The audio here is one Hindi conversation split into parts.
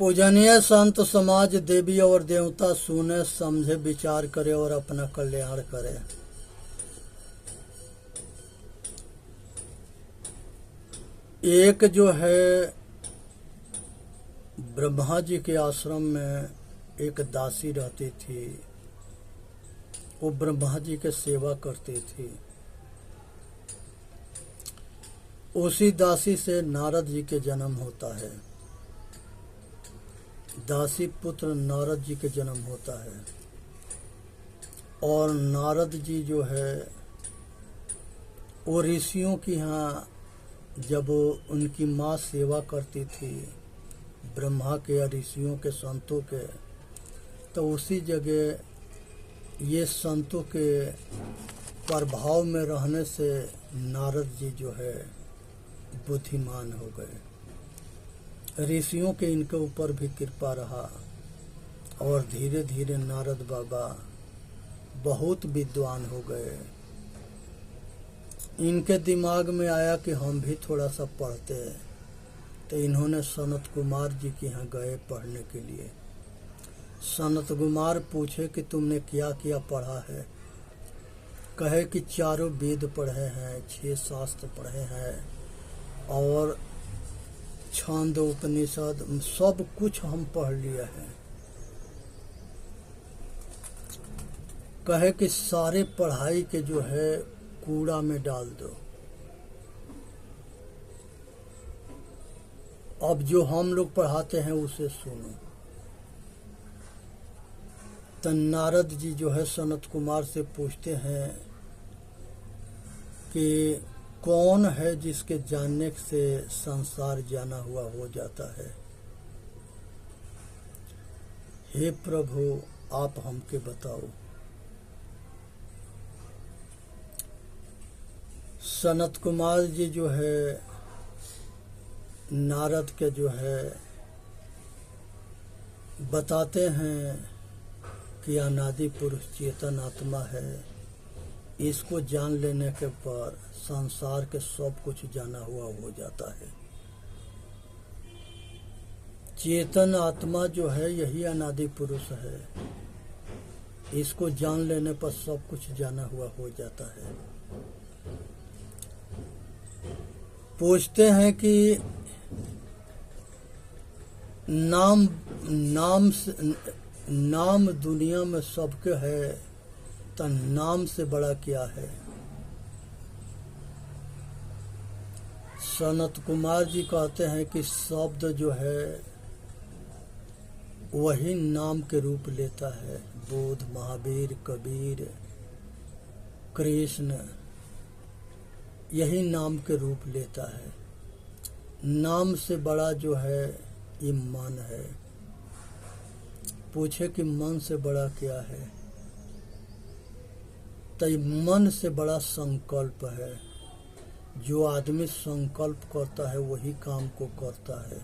पूजनीय संत समाज देवी और देवता सुने समझे विचार करे और अपना कल्याण करे। एक जो है ब्रह्मा जी के आश्रम में एक दासी रहती थी। वो ब्रह्मा जी के सेवा करती थी। उसी दासी से नारद जी के जन्म होता है। दासी पुत्र नारद जी के जन्म होता है। और नारद जी जो है वो ऋषियों की यहाँ जब उनकी माँ सेवा करती थी ब्रह्मा के या ऋषियों के संतों के, तो उसी जगह ये संतों के प्रभाव में रहने से नारद जी जो है बुद्धिमान हो गए। ऋषियों के इनके ऊपर भी कृपा रहा और धीरे धीरे नारद बाबा बहुत विद्वान हो गए। इनके दिमाग में आया कि हम भी थोड़ा सा पढ़ते, तो इन्होंने सनत कुमार जी के यहाँ गए पढ़ने के लिए। सनत कुमार पूछे कि तुमने क्या क्या पढ़ा है। कहे कि 4 वेद पढ़े हैं, 6 शास्त्र पढ़े हैं और छंद उपनिषद सब कुछ हम पढ़ लिया है। कहे कि सारे पढ़ाई के जो है कूड़ा में डाल दो, अब जो हम लोग पढ़ाते हैं उसे सुनो। तो नारद जी जो है सनत कुमार से पूछते हैं कि कौन है जिसके जानने से संसार जाना हुआ हो जाता है। हे प्रभु आप हमके बताओ। सनत कुमार जी जो है नारद के जो है बताते हैं कि अनादि पुरुष चेतन आत्मा है। इसको जान लेने के पर संसार के सब कुछ जाना हुआ हो जाता है। चेतन आत्मा जो है यही अनादि पुरुष है। इसको जान लेने पर सब कुछ जाना हुआ हो जाता है। पूछते हैं कि नाम दुनिया में सबके है, तो नाम से बड़ा क्या है। सनत कुमार जी कहते हैं कि शब्द जो है वही नाम के रूप लेता है। बुद्ध, महावीर, कबीर, कृष्ण यही नाम के रूप लेता है। नाम से बड़ा जो है ये मन है। पूछे कि मन से बड़ा क्या है, तो मन से बड़ा संकल्प है। जो आदमी संकल्प करता है वही काम को करता है।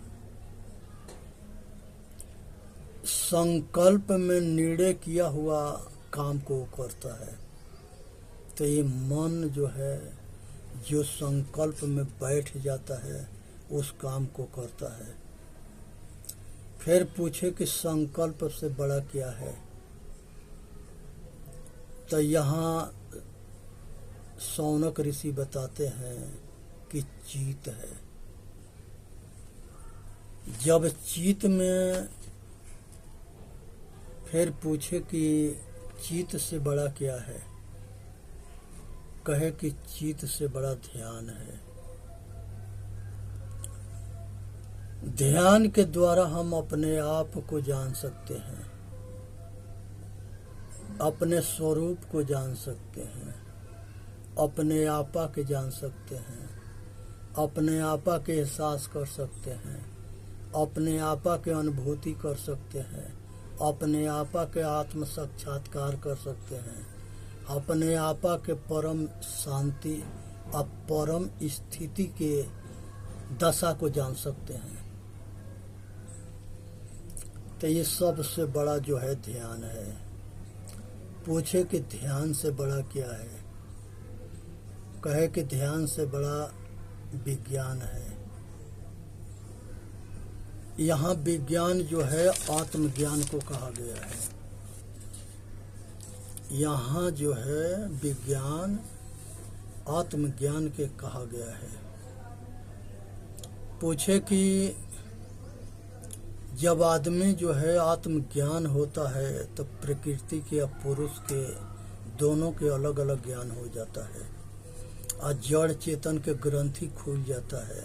संकल्प में निर्णय किया हुआ काम को करता है। तो ये मन जो है जो संकल्प में बैठ जाता है उस काम को करता है। फिर पूछे कि संकल्प से बड़ा क्या है, तो यहाँ शौनक ऋषि बताते हैं कि चित है। जब चित में फिर पूछे कि चित से बड़ा क्या है, कहे कि चित से बड़ा ध्यान है। ध्यान के द्वारा हम अपने आप को जान सकते हैं, अपने स्वरूप को जान सकते हैं, अपने आपा के जान सकते हैं, अपने आपा के एहसास कर सकते हैं, अपने आपा के अनुभूति कर सकते हैं, अपने आपा के आत्म साक्षात्कार कर सकते हैं, अपने आपा के परम शांति और परम स्थिति के दशा को जान सकते हैं। तो ये सबसे बड़ा जो है ध्यान है। पूछे कि ध्यान से बड़ा क्या है, कहे कि ध्यान से बड़ा विज्ञान है। यहाँ विज्ञान जो है आत्मज्ञान को कहा गया है। यहाँ जो है विज्ञान आत्मज्ञान के कहा गया है। पूछे कि जब आदमी जो है आत्मज्ञान होता है तो प्रकृति के या पुरुष के दोनों के अलग अलग ज्ञान हो जाता है और जड़ चेतन के ग्रंथि खुल जाता है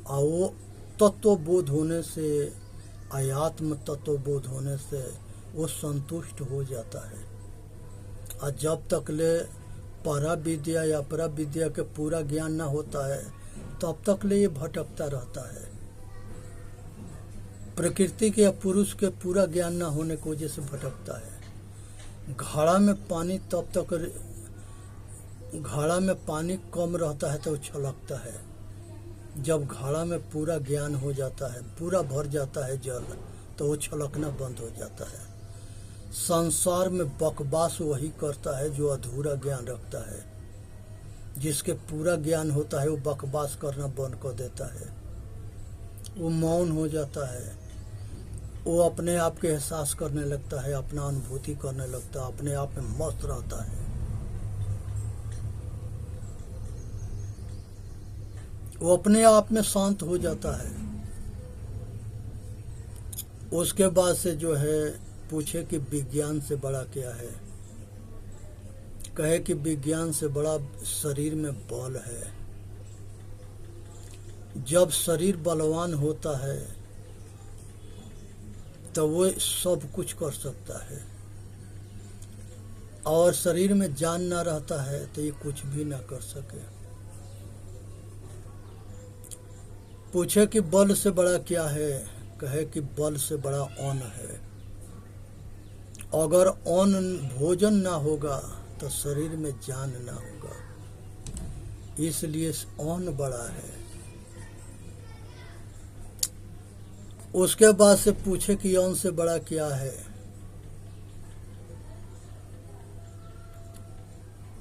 और वो तत्वबोध होने से आत्म तत्वबोध होने से वो संतुष्ट हो जाता है। और जब तक ले परा विद्या या अपरा विद्या के पूरा ज्ञान ना होता है तब तक ले ये भटकता रहता है। प्रकृति के या पुरुष के पूरा ज्ञान ना होने की वजह से भटकता है। घड़ा में पानी तब तक घड़ा में पानी कम रहता है तो छलकता है। जब घड़ा में पूरा ज्ञान हो जाता है, पूरा भर जाता है जल, तो वो छलकना बंद हो जाता है। संसार में बकवास वही करता है जो अधूरा ज्ञान रखता है। जिसके पूरा ज्ञान होता है वो बकवास करना बंद कर देता है, वो मौन हो जाता है, वो अपने आप के एहसास करने लगता है, अपना अनुभूति करने लगता है, अपने आप में मस्त रहता है। वो अपने आप में शांत हो जाता है। उसके बाद से जो है पूछे कि विज्ञान से बड़ा क्या है। कहे कि विज्ञान से बड़ा शरीर में बल है। जब शरीर बलवान होता है तो वो सब कुछ कर सकता है, और शरीर में जान ना रहता है तो ये कुछ भी ना कर सके। पूछे कि बल से बड़ा क्या है। कहे कि बल से बड़ा अन्न है। अगर अन्न भोजन ना होगा तो शरीर में जान ना होगा, इसलिए अन्न बड़ा है। उसके बाद से पूछे कि अन्न से बड़ा क्या है।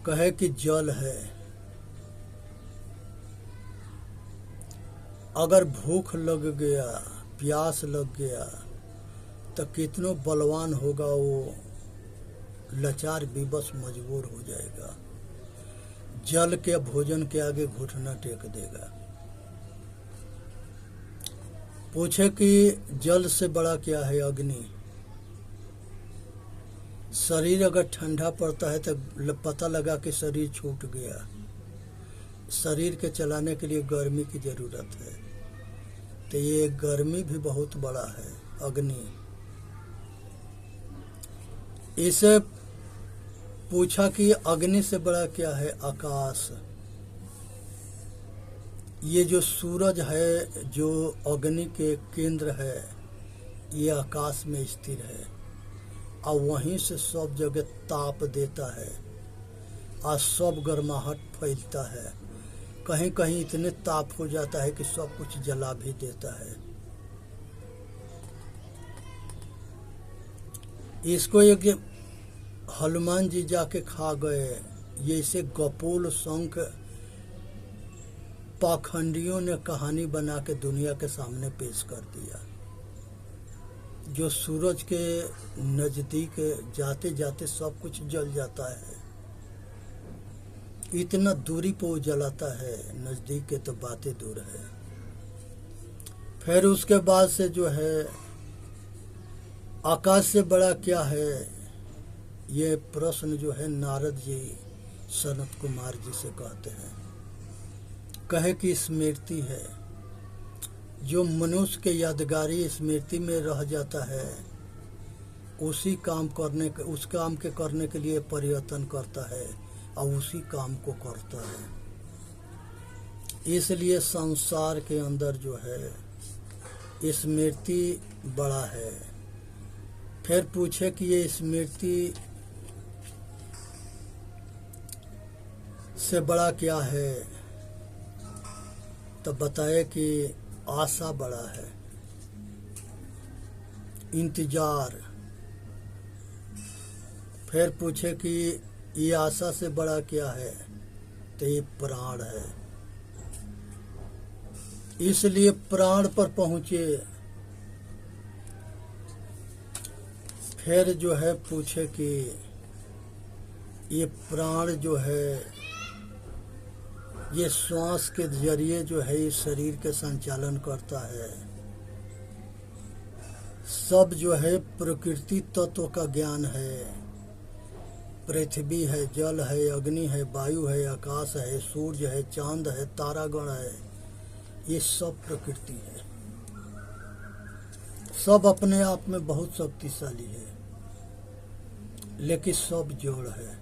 कहे कि जल है। अगर भूख लग गया, प्यास लग गया तो कितनो बलवान होगा वो लाचार विवश मजबूर हो जाएगा। जल के भोजन के आगे घुटना टेक देगा। पूछे कि जल से बड़ा क्या है। अग्नि। शरीर अगर ठंडा पड़ता है तो पता लगा कि शरीर छूट गया। शरीर के चलाने के लिए गर्मी की जरूरत है, तो ये गर्मी भी बहुत बड़ा है, अग्नि। इसे पूछा कि अग्नि से बड़ा क्या है। आकाश। ये जो सूरज है, जो अग्नि के केंद्र है, ये आकाश में स्थिर है और वहीं से सब जगह ताप देता है और सब गर्माहट फैलता है। कहीं कहीं इतने ताप हो जाता है कि सब कुछ जला भी देता है। इसको एक हनुमान जी जाके खा गए। ये इसे गपोल शंख पाखंडियों ने कहानी बना के दुनिया के सामने पेश कर दिया। जो सूरज के नजदीक जाते जाते सब कुछ जल जाता है, इतना दूरी पे वो जलाता है, नजदीक के तो बातें दूर है। फिर उसके बाद से जो है आकाश से बड़ा क्या है, ये प्रश्न जो है नारद जी सनत कुमार जी से कहते हैं। कहे कि स्मृति है। जो मनुष्य के यादगारी स्मृति में रह जाता है, उसी काम उस काम के करने के लिए परिवर्तन करता है और उसी काम को करता है। इसलिए संसार के अंदर जो है स्मृति बड़ा है। फिर पूछे कि ये स्मृति से बड़ा क्या है, तो बताए कि आशा बड़ा है, इंतजार। फिर पूछे कि ये आशा से बड़ा क्या है, तो ये प्राण है। इसलिए प्राण पर पहुँचे फिर जो है पूछे कि ये प्राण जो है ये श्वास के जरिए जो है इस शरीर के संचालन करता है। सब जो है प्रकृति तत्व का ज्ञान है। पृथ्वी है, जल है, अग्नि है, वायु है, आकाश है, सूर्य है, चांद है, तारागण है, ये सब प्रकृति है। सब अपने आप में बहुत शक्तिशाली है, लेकिन सब जड़ है।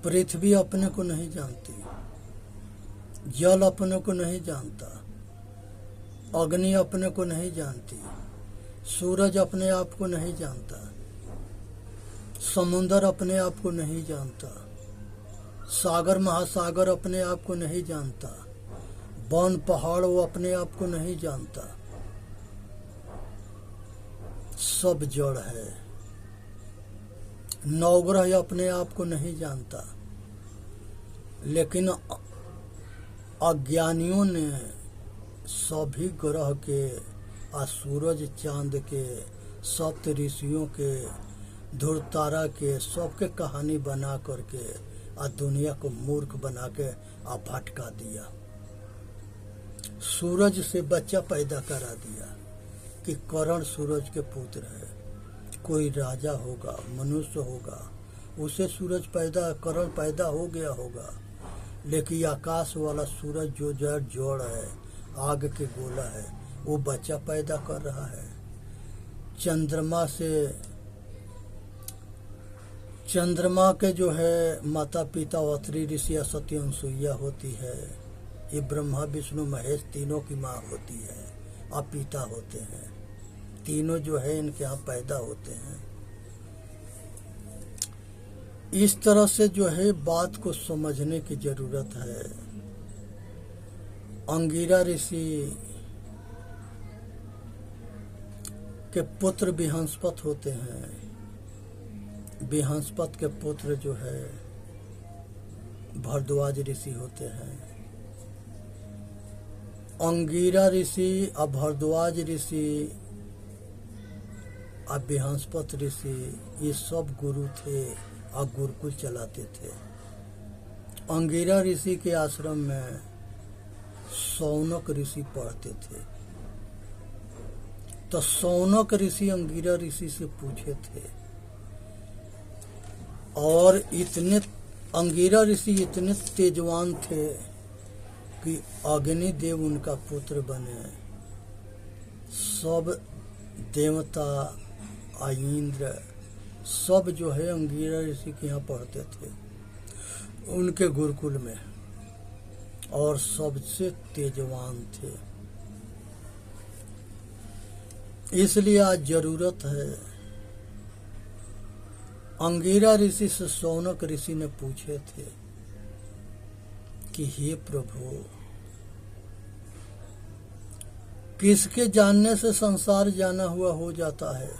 पृथ्वी अपने को नहीं जानती, जल अपने को नहीं जानता, अग्नि अपने को नहीं जानती, सूरज अपने आप को नहीं जानता, समुंदर अपने आप को नहीं जानता, सागर महासागर अपने आप को नहीं जानता, वन पहाड़ वो अपने आप को नहीं जानता। सब जड़ है। नवग्रह अपने आप को नहीं जानता, लेकिन अज्ञानियों ने सभी ग्रह के और सूरज चांद के, सप्त ऋषियों के, ध्रुव तारा के, सबके कहानी बना करके और दुनिया को मूर्ख बना के भटका दिया। सूरज से बच्चा पैदा करा दिया कि करण सूरज के पुत्र है, कोई राजा होगा, मनुष्य होगा, उसे सूरज पैदा, करण पैदा हो गया होगा। लेकिन आकाश वाला सूरज जो जड़ है, आग के गोला है, वो बच्चा पैदा कर रहा है। चंद्रमा से, चंद्रमा के जो है माता पिता अत्रि ऋषि सती अनसुईया होती है। ये ब्रह्मा विष्णु महेश तीनों की माँ होती है और पिता होते हैं। तीनों जो है इनके यहाँ पैदा होते हैं। इस तरह से जो है बात को समझने की जरूरत है। अंगिरा ऋषि के पुत्र विहंसपत होते हैं। विहंसपत के पुत्र जो है भरद्वाज ऋषि होते हैं। अंगिरा ऋषि और भरद्वाज ऋषि और विहंसपत ऋषि ये सब गुरु थे और गुरुकुल चलाते थे। अंगिरा ऋषि के आश्रम में शौनक ऋषि पढ़ते थे। तो शौनक ऋषि अंगिरा ऋषि से पूछे थे, और इतने अंगिरा ऋषि इतने तेजवान थे कि अग्निदेव उनका पुत्र बने। सब देवता इंद्र सब जो है अंगिरा ऋषि के यहाँ पढ़ते थे उनके गुरुकुल में, और सबसे तेजवान थे। इसलिए आज जरूरत है, अंगिरा ऋषि से शौनक ऋषि ने पूछे थे कि हे प्रभु, किसके जानने से संसार जाना हुआ हो जाता है?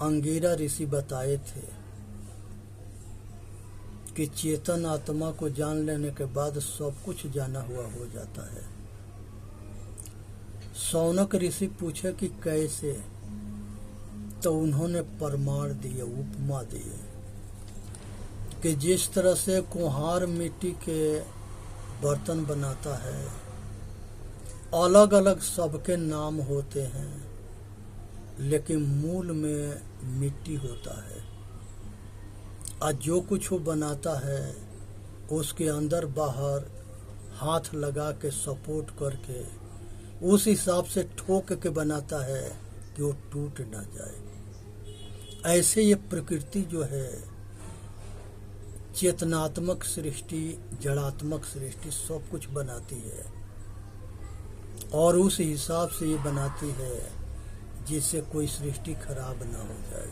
अंगिरा ऋषि बताए थे कि चेतन आत्मा को जान लेने के बाद सब कुछ जाना हुआ हो जाता है। शौनक ऋषि पूछे कि कैसे? तो उन्होंने प्रमाण दिए, उपमा दिए कि जिस तरह से कुम्हार मिट्टी के बर्तन बनाता है, अलग अलग सबके नाम होते हैं, लेकिन मूल में मिट्टी होता है। और जो कुछ वो बनाता है उसके अंदर बाहर हाथ लगा के सपोर्ट करके उस हिसाब से ठोक के बनाता है कि वो टूट ना जाए। ऐसे ये प्रकृति जो है, चेतनात्मक सृष्टि, जड़ात्मक सृष्टि सब कुछ बनाती है, और उस हिसाब से ये बनाती है जिससे कोई सृष्टि खराब ना हो जाए।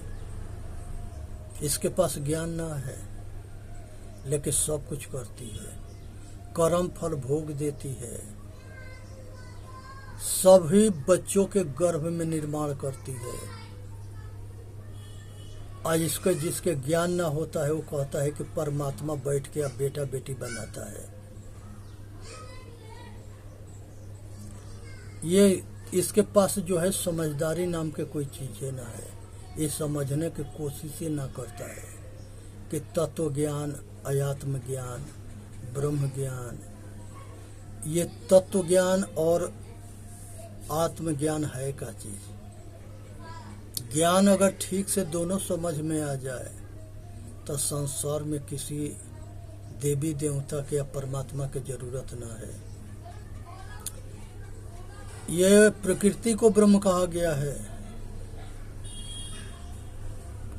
इसके पास ज्ञान ना है, लेकिन सब कुछ करती है, कर्म फल भोग देती है, सभी बच्चों के गर्भ में निर्माण करती है। आज इसके जिसके ज्ञान ना होता है वो कहता है कि परमात्मा बैठ के अब बेटा बेटी बनाता है। ये इसके पास जो है समझदारी नाम के कोई चीज़ें ना है। ये समझने की कोशिश ही ना करता है कि तत्व ज्ञान, अयात्म ज्ञान, ब्रह्म ज्ञान, ये तत्व ज्ञान और आत्मज्ञान है क्या चीज़। ज्ञान अगर ठीक से दोनों समझ में आ जाए तो संसार में किसी देवी देवता के या परमात्मा की जरूरत ना है। यह प्रकृति को ब्रह्म कहा गया है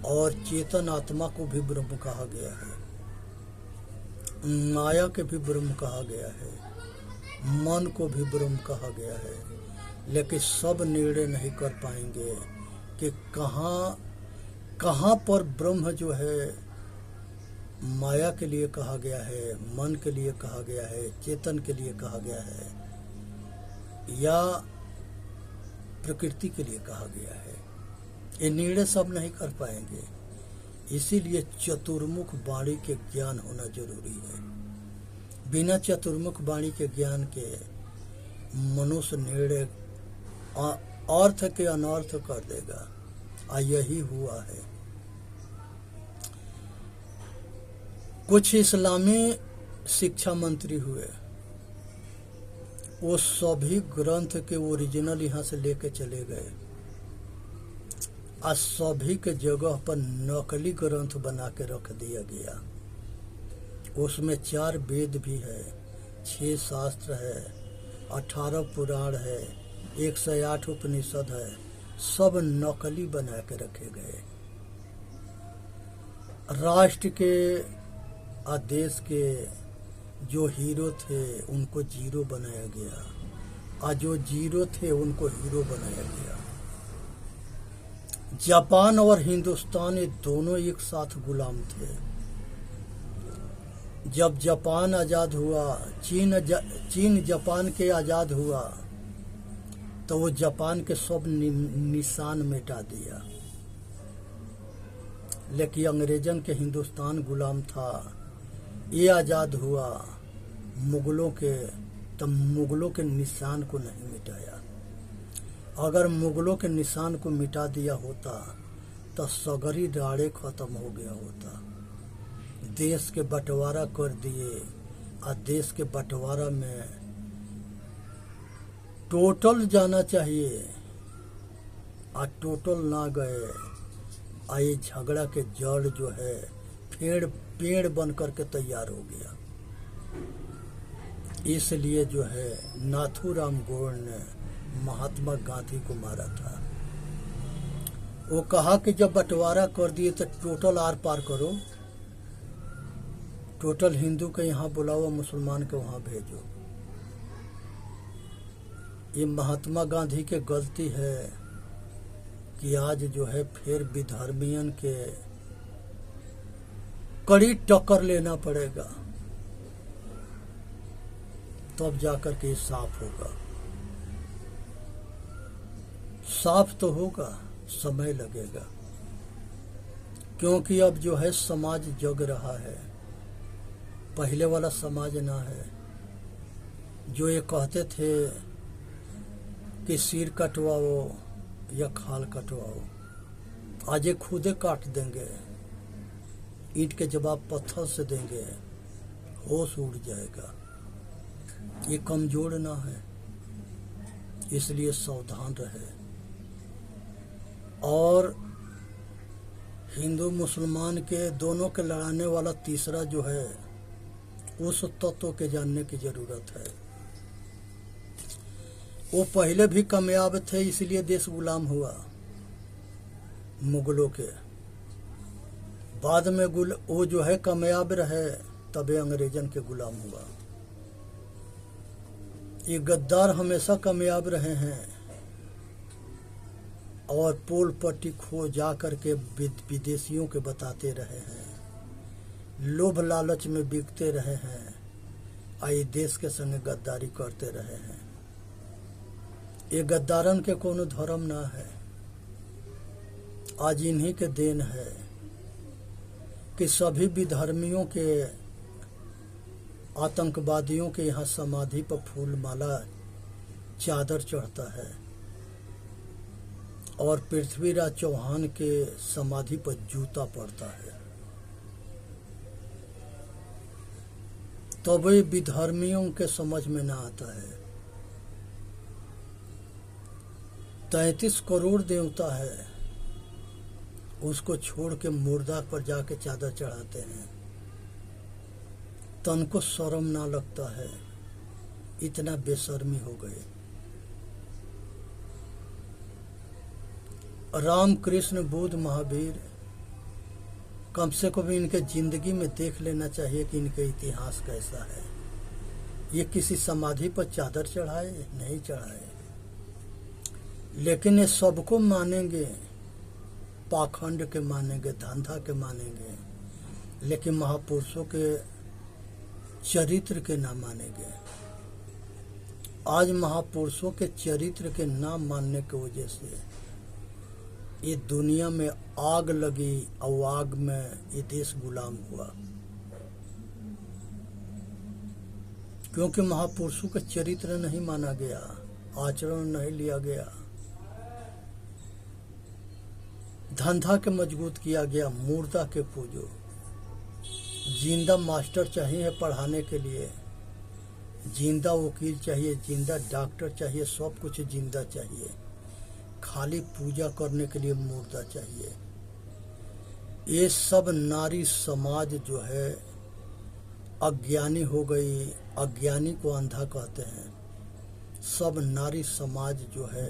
और चेतन आत्मा को भी ब्रह्म कहा गया है, माया के भी ब्रह्म कहा गया है, मन को भी ब्रह्म कहा गया है। लेकिन सब निर्णय नहीं कर पाएंगे कि कहाँ पर ब्रह्म जो है माया के लिए कहा गया है, मन के लिए कहा गया है, चेतन के लिए कहा गया है या प्रकृति के लिए कहा गया है। ये निर्णय सब नहीं कर पाएंगे। इसीलिए चतुर्मुख वाणी के ज्ञान होना जरूरी है। बिना चतुर्मुख वाणी के ज्ञान के मनुष्य निर्णय अर्थ के अनर्थ कर देगा। यही हुआ है। कुछ इस्लामी शिक्षा मंत्री हुए, वो सभी ग्रंथ के ओरिजिनल यहाँ से लेके चले गए। आज सभी के जगह पर नकली ग्रंथ बना के रख दिया गया। उसमें 4 वेद भी है, 6 शास्त्र है, 18 पुराण है, 108 उपनिषद है, सब नकली बना के रखे गए। राष्ट्र के देश के जो हीरो थे उनको जीरो बनाया गया, और जो जीरो थे उनको हीरो बनाया गया। जापान और हिंदुस्तान ये दोनों एक साथ गुलाम थे। जब जापान आज़ाद हुआ, चीन जापान के आज़ाद हुआ, तो वो जापान के सब निशान मिटा दिया। लेकिन अंग्रेजन के हिंदुस्तान गुलाम था। ये आज़ाद हुआ मुगलों के, तब मुगलों के निशान को नहीं मिटाया। अगर मुगलों के निशान को मिटा दिया होता तो सगरी राड़े खत्म हो गया होता। देश के बंटवारा कर दिए, और देश के बंटवारा में टोटल जाना चाहिए, और टोटल ना गए। ये झगड़ा के जड़ जो है पेड़ बन करके तैयार हो गया। इसलिए जो है नाथूराम गोड ने महात्मा गांधी को मारा था। वो कहा कि जब बंटवारा कर दिए तो टोटल आर पार करो, टोटल हिंदू के यहाँ बुलाओ, मुसलमान के वहाँ भेजो। ये महात्मा गांधी की गलती है कि आज जो है फिर विधर्मियन के कड़ी टक्कर लेना पड़ेगा, तब जाकर के साफ होगा। साफ तो होगा, समय लगेगा, क्योंकि अब जो है समाज जग रहा है, पहले वाला समाज ना है। जो ये कहते थे कि सिर कटवाओ या खाल कटवाओ, आज ये खुदे काट देंगे, ईंट के जवाब पत्थर से देंगे, होश उड़ जाएगा। ये कमजोर ना है, इसलिए सावधान रहे। और हिंदू मुसलमान के दोनों के लड़ाने वाला तीसरा जो है, उस तत्व के जानने की जरूरत है। वो पहले भी कामयाब थे, इसलिए देश गुलाम हुआ मुगलों के। बाद में वो जो है कामयाब रहे, तबे अंग्रेजन के गुलाम हुआ। ये गद्दार हमेशा कामयाब रहे हैं और पोल पट्टी खो जा करके विदेशियों के बताते रहे हैं, लोभ लालच में बिकते रहे हैं, आई देश के संग गद्दारी करते रहे हैं। ये गद्दारन के कोनो धर्म ना है। आज इन्हीं के देन है कि सभी विधर्मियों के, आतंकवादियों के यहाँ समाधि पर फूल माला चादर चढ़ता है और पृथ्वीराज चौहान के समाधि पर जूता पड़ता है। तब ये विधर्मियों के समझ में ना आता है। 33 करोड़ देवता है, उसको छोड़ के मुर्दा पर जाके चादर चढ़ाते हैं। तन को शर्म ना लगता है, इतना बेशर्मी हो गए। राम कृष्ण बुद्ध महावीर, कम से कम इनके जिंदगी में देख लेना चाहिए कि इनके इतिहास कैसा है। ये किसी समाधि पर चादर चढ़ाए? नहीं चढ़ाए। लेकिन ये सबको मानेंगे, पाखंड के मानेंगे, धंधा के मानेंगे, लेकिन महापुरुषों के चरित्र के ना मानेंगे। आज महापुरुषों के चरित्र के ना मानने की वजह से ये दुनिया में आग लगी और आग में ये देश गुलाम हुआ, क्योंकि महापुरुषों का चरित्र नहीं माना गया, आचरण नहीं लिया गया, धंधा के मजबूत किया गया, मुर्दा के पूजो। जिंदा मास्टर चाहिए पढ़ाने के लिए, जिंदा वकील चाहिए, जिंदा डॉक्टर चाहिए, सब कुछ जिंदा चाहिए, खाली पूजा करने के लिए मुर्दा चाहिए। ये सब नारी समाज जो है अज्ञानी हो गई, अज्ञानी को अंधा कहते हैं। सब नारी समाज जो है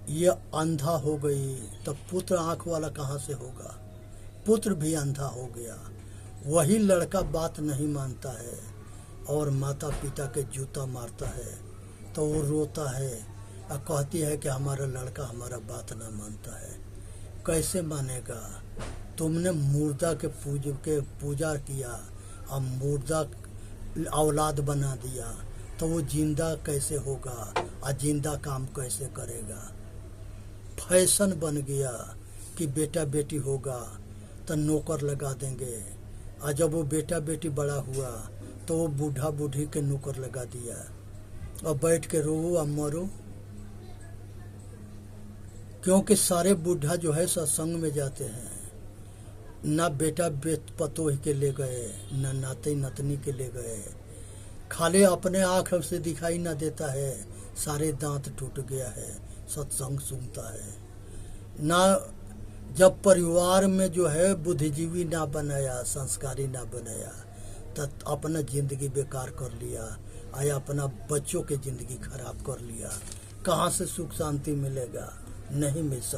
ये अंधा हो गई, तो पुत्र आंख वाला कहाँ से होगा? पुत्र भी अंधा हो गया। वही लड़का बात नहीं मानता है और माता पिता के जूता मारता है, तो वो रोता है और कहती है कि हमारा लड़का हमारा बात ना मानता है। कैसे मानेगा? तुमने मुर्दा के पूजा किया और मुर्दा औलाद बना दिया, तो वो जिंदा कैसे होगा और जिंदा काम कैसे करेगा? फैशन बन गया कि बेटा बेटी होगा तो नौकर लगा देंगे, और जब वो बेटा बेटी बड़ा हुआ तो वो बूढ़ा बूढ़ी के नौकर लगा दिया और बैठ के रो और मरो। क्योंकि सारे बूढ़ा जो है सत्संग में जाते हैं, ना बेटा पतोह के ले गए, ना नाते नतनी के ले गए, खाली अपने आँख से दिखाई ना देता है, सारे दांत टूट गया है, सत्संग सुनता है ना। जब परिवार में जो है बुद्धिजीवी ना बनाया, संस्कारी ना बनाया, तब अपना जिंदगी बेकार कर लिया, आया अपना बच्चों की जिंदगी खराब कर लिया। कहाँ से सुख शांति मिलेगा? नहीं मिल सकता।